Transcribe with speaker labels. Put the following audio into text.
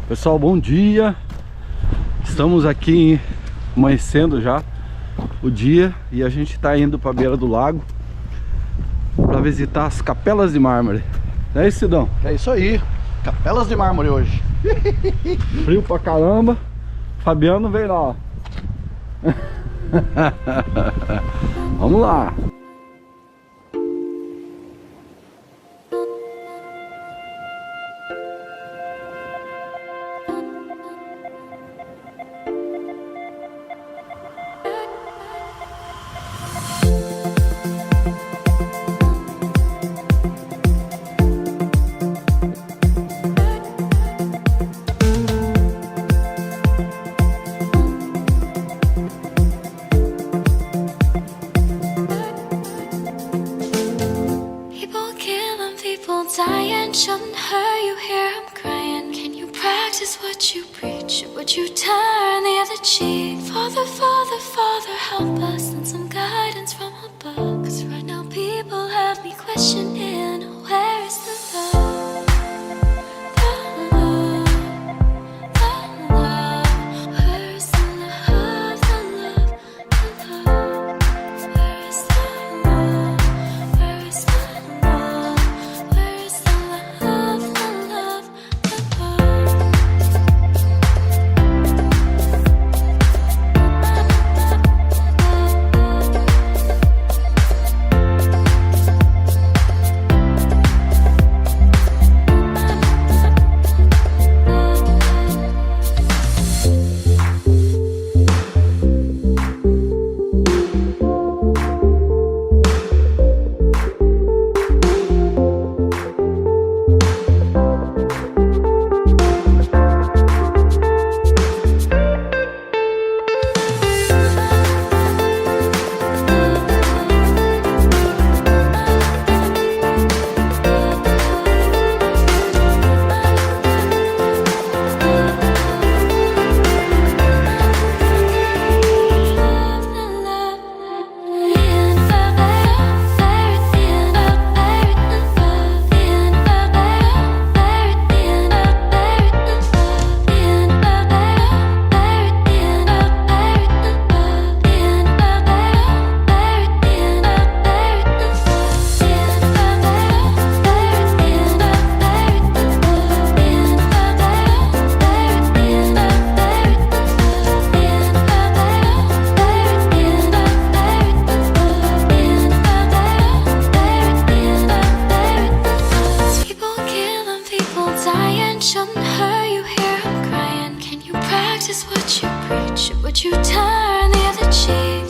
Speaker 1: Pessoal, bom dia. Estamos aqui amanhecendo já o dia e a gente está indo para a beira do lago para visitar as Capelas de Mármore. Não é isso, Sidão?
Speaker 2: É isso aí, Capelas de Mármore hoje.
Speaker 1: Frio pra caramba. Fabiano veio lá, ó. Vamos lá.
Speaker 3: Dying, shouldn't hurt you, hear I'm crying. Can you practice what you preach? Or would you turn the other cheek? Father, Father, Father, help us, send some guidance from above. 'Cause right now people have me questioning, where is the love? The love, the love. Where is the love, the love, the love? Where is the love? Where is the love? Where is the love, the love, the love? Shouldn't hurt you, hear I'm crying. Can you practice what you preach? Or would you turn the other cheek?